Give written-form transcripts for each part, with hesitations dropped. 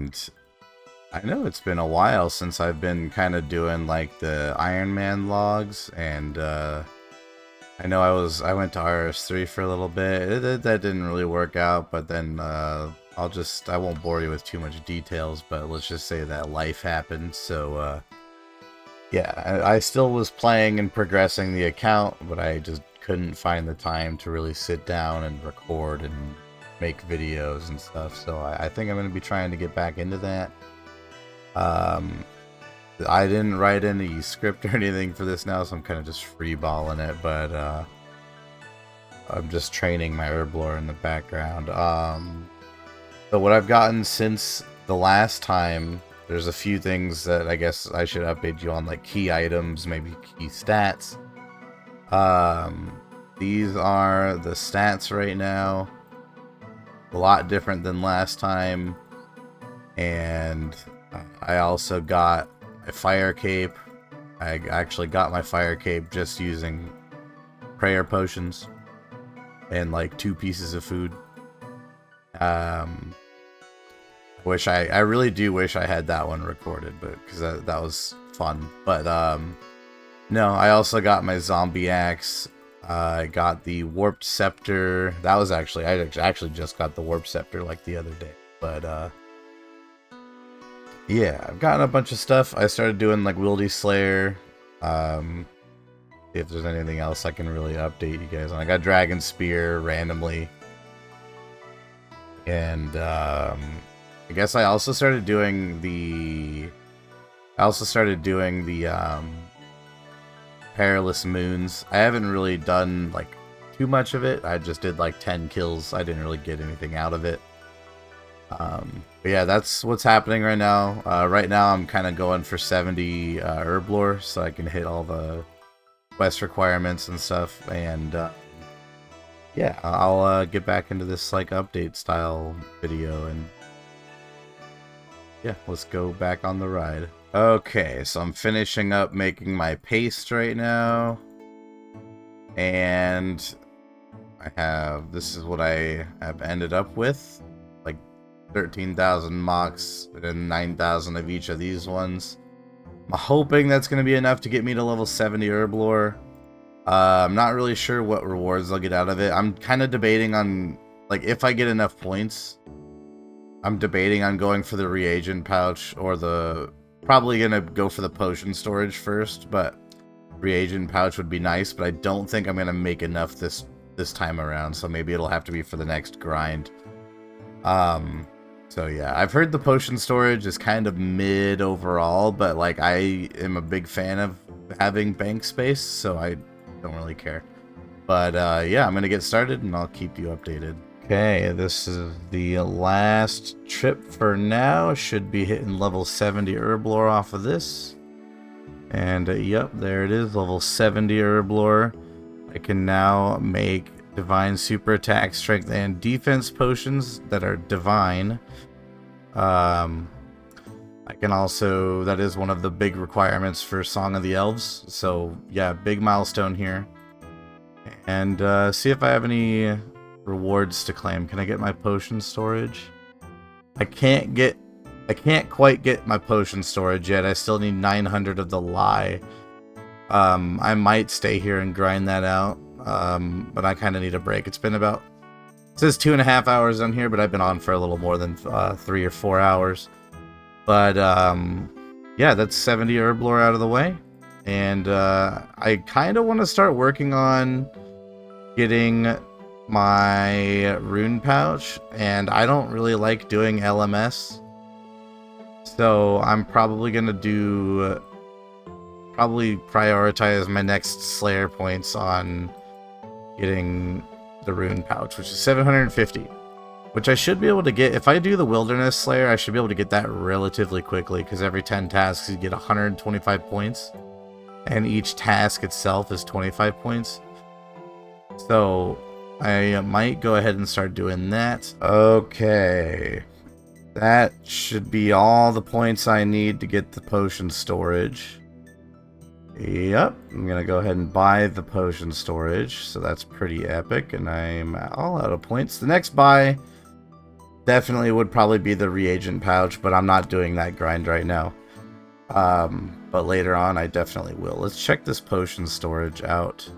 And I know it's been a while since I've been kind of doing like the Ironman logs, and I know I went to RS3 for a little bit. That didn't really work out, but then I won't bore you with too much details, but let's just say that life happened. So yeah, I still was playing and progressing the account, but I just couldn't find the time to really sit down and record and make videos and stuff. So I think I'm going to be trying to get back into that. I didn't write any script or anything for this now, so I'm kind of just freeballing it, but I'm just training my herblore in the background. So what I've gotten since the last time, there's a few things that I guess I should update you on, like key items, maybe key stats. These are the stats right now. A lot different than last time. And I also got a fire cape. I actually got my fire cape just using prayer potions and like 2 pieces of food. I really do wish I had that one recorded, but because that was fun. But no, I also got my zombie axe. I got the warped scepter. That was I actually just got the warped scepter like the other day. But yeah, I've gotten a bunch of stuff. I started doing like Wildy Slayer. If there's anything else I can really update you guys on. I got Dragon Spear randomly. And I guess I also started doing the Perilous Moons. I haven't really done like too much of it. I just did like 10 kills. I didn't really get anything out of it. But yeah, that's what's happening right now. Right now I'm kind of going for 70 herblore, so I can hit all the quest requirements and stuff. And yeah, I'll get back into this like update style video, and yeah, let's go back on the ride. Okay, so I'm finishing up making my paste right now, and this is what I have ended up with, like 13,000 mox and 9,000 of each of these ones. I'm hoping that's going to be enough to get me to level 70 herblore. I'm not really sure what rewards I'll get out of it. I'm kind of debating on, like, if I get enough points, I'm debating on going for the reagent pouch or probably gonna go for the potion storage first, but reagent pouch would be nice, but I don't think I'm gonna make enough this time around, so maybe it'll have to be for the next grind. So yeah, I've heard the potion storage is kind of mid overall, but like I am a big fan of having bank space, so I don't really care. But yeah, I'm gonna get started and I'll keep you updated. Okay, this is the last trip for now. Should be hitting level 70 herblore off of this. And yep, there it is, level 70 herblore. I can now make divine super attack, strength, and defense potions that are divine. I can also, that is one of the big requirements for Song of the Elves. So yeah, big milestone here. And see if I have any rewards to claim. Can I get my potion storage? I can't quite get my potion storage yet. I still need 900 of the lie. I might stay here and grind that out, but I kind of need a break. It's been about, it says 2.5 hours on here, but I've been on for a little more than 3 or 4 hours. But yeah, that's 70 herblore out of the way, and I kind of want to start working on getting my rune pouch, and I don't really like doing LMS, so I'm probably gonna prioritize my next Slayer points on getting the rune pouch, which is 750, which I should be able to get if I do the Wilderness Slayer. I should be able to get that relatively quickly, because every 10 tasks you get 125 points, and each task itself is 25 points. So I might go ahead and start doing that. Okay, that should be all the points I need to get the potion storage. Yep, I'm gonna go ahead and buy the potion storage, so that's pretty epic, and I'm all out of points. The next buy definitely would probably be the reagent pouch, but I'm not doing that grind right now. But later on, I definitely will. Let's check this potion storage out.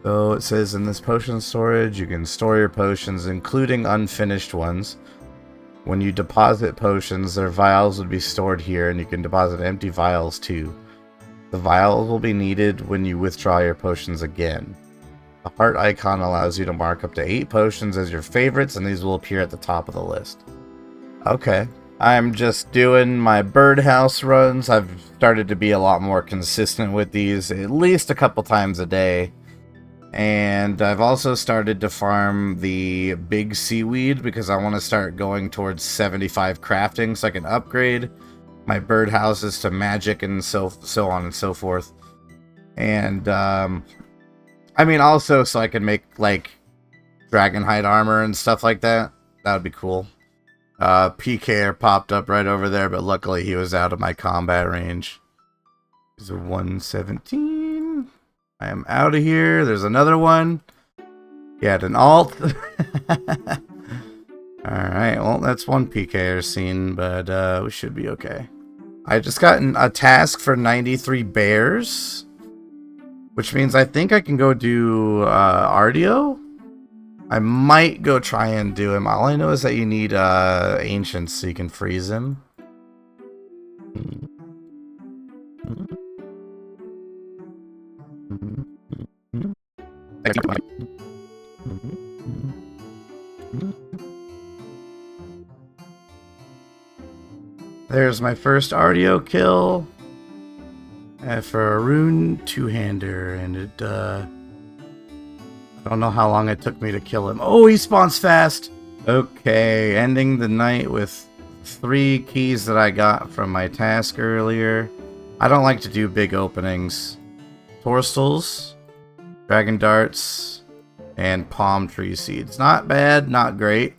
So it says in this potion storage, you can store your potions, including unfinished ones. When you deposit potions, their vials would be stored here, and you can deposit empty vials too. The vials will be needed when you withdraw your potions again. The heart icon allows you to mark up to 8 potions as your favorites, and these will appear at the top of the list. Okay. I'm just doing my birdhouse runs. I've started to be a lot more consistent with these, at least a couple times a day. And I've also started to farm the big seaweed because I want to start going towards 75 crafting so I can upgrade my birdhouses to magic and so on and so forth. And I mean, also so I can make like dragonhide armor and stuff like that. That would be cool. PKer popped up right over there, but luckily he was out of my combat range. He's a 117. I am out of here. There's another one. Get an alt. Alright, well, that's one PKer scene, but we should be okay. I just got a task for 93 bears, which means I think I can go do Ardio. I might go try and do him. All I know is that you need ancients so you can freeze him. There's my first Ardio kill for a rune two-hander, and it I don't know how long it took me to kill him. Oh, he spawns fast! Okay, ending the night with 3 keys that I got from my task earlier. I don't like to do big openings. Torstals, dragon darts, and palm tree seeds. Not bad, not great.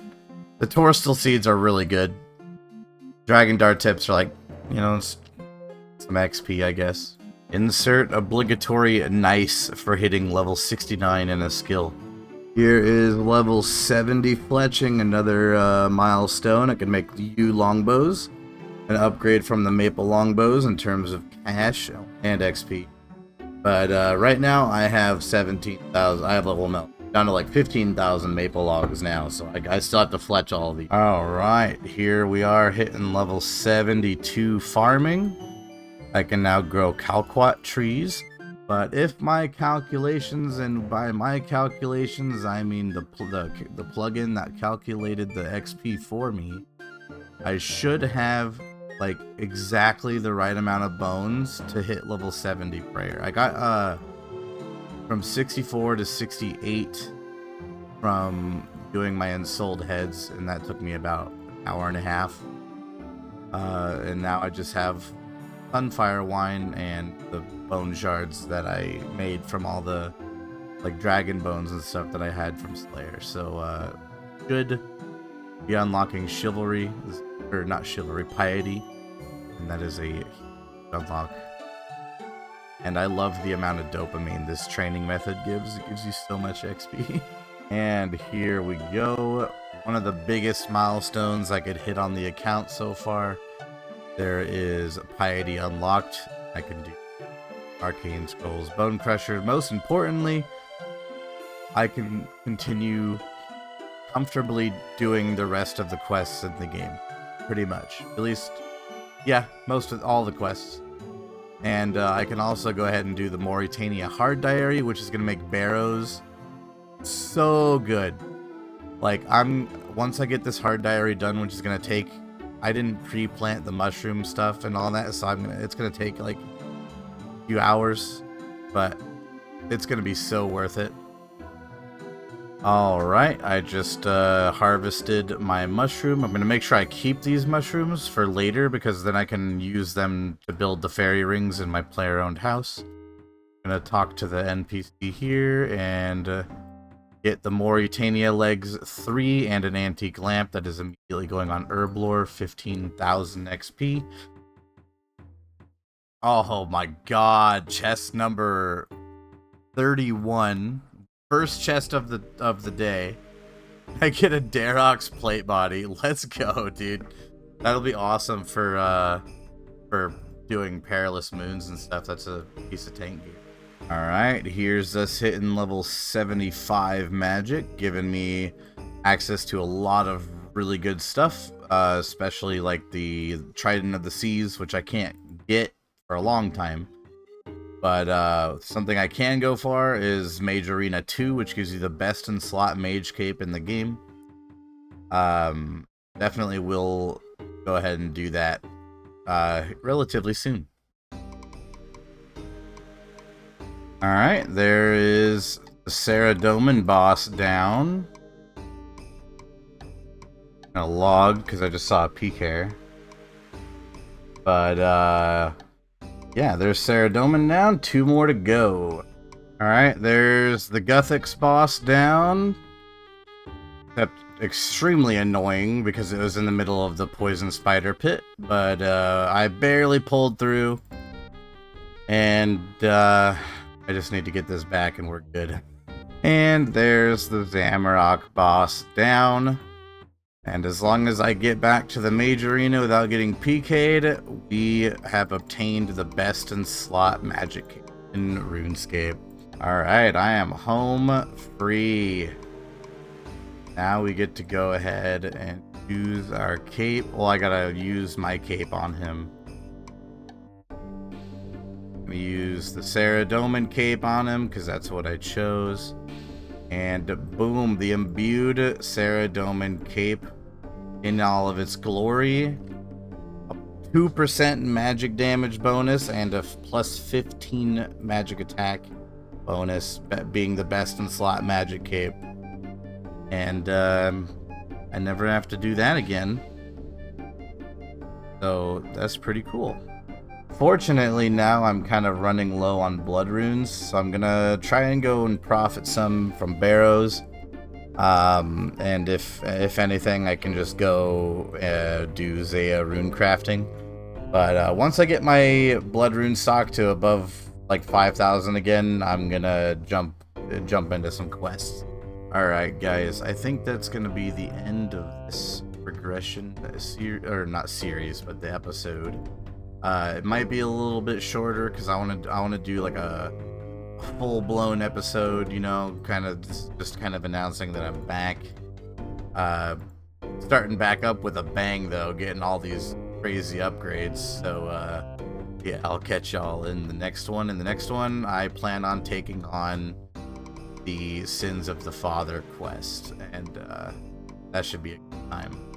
The Torstal seeds are really good. Dragon dart tips are like, you know, it's some XP, I guess. Insert obligatory nice for hitting level 69 in a skill. Here is level 70 fletching, another milestone. I can make U longbows, an upgrade from the maple longbows in terms of cash and XP. But right now I have 17,000. I have level down to like 15,000 maple logs now, so I still have to fletch all of these. Alright, here we are hitting level 72 farming. I can now grow calquat trees, but if my calculations, and by my calculations I mean the plugin that calculated the XP for me, I should have like exactly the right amount of bones to hit level 70 prayer. I got from 64 to 68 from doing my unsold heads, and that took me about an hour and a half. And now I just have Sunfire wine and the bone shards that I made from all the like dragon bones and stuff that I had from Slayer. So should be unlocking chivalry, or not chivalry, piety, and that is a unlock. And I love the amount of dopamine this training method gives. It gives you so much XP. And here we go. One of the biggest milestones I could hit on the account so far. There is Piety unlocked. I can do Arcane Scrolls, Bone Crusher. Most importantly, I can continue comfortably doing the rest of the quests in the game. Pretty much. At least, yeah, most of all the quests. And I can also go ahead and do the Mauritania Hard Diary, which is going to make barrows so good. Like, once I get this Hard Diary done, which is going to take, I didn't pre-plant the mushroom stuff and all that, so it's going to take like a few hours, but it's going to be so worth it. Alright, I just harvested my mushroom. I'm going to make sure I keep these mushrooms for later, because then I can use them to build the fairy rings in my player-owned house. I'm going to talk to the NPC here and get the Mauritania legs 3 and an antique lamp that is immediately going on Herblore, 15,000 XP. Oh my god, chest number 31. First chest of the day. I get a Darox plate body. Let's go, dude. That'll be awesome for doing perilous moons and stuff. That's a piece of tank gear. Alright, here's us hitting level 75 magic, giving me access to a lot of really good stuff, especially like the Trident of the Seas, which I can't get for a long time. But something I can go for is Mage Arena 2, which gives you the best in slot mage cape in the game. Definitely will go ahead and do that relatively soon. Alright, there is the Saradomin boss down. A log, because I just saw a PK. But, yeah, there's Saradomin down. 2 more to go. Alright, there's the Guthix boss down. Except extremely annoying, because it was in the middle of the Poison Spider Pit. But, I barely pulled through. And, I just need to get this back and we're good. And there's the Zamorak boss down. And as long as I get back to the Mage Arena without getting PK'd, we have obtained the best in slot magic in RuneScape. Alright, I am home free. Now we get to go ahead and use our cape. Well, I gotta use my cape on him. We use the Saradomin cape on him because that's what I chose. And boom, the imbued Saradomin cape in all of its glory. A 2% magic damage bonus and a plus 15 magic attack bonus, being the best in slot magic cape. And I never have to do that again. So that's pretty cool. Fortunately, now I'm kind of running low on blood runes, so I'm gonna try and go and profit some from barrows. And if anything, I can just go do Zaya rune crafting. But once I get my blood rune stock to above like 5,000 again, I'm gonna jump into some quests. All right, guys, I think that's gonna be the end of this progression or not series, but the episode. It might be a little bit shorter because I want to do like a full-blown episode, you know, kind of just kind of announcing that I'm back. Starting back up with a bang though, getting all these crazy upgrades. So yeah, I'll catch y'all in the next one. In the next one, I plan on taking on the Sins of the Father quest, and that should be a good time.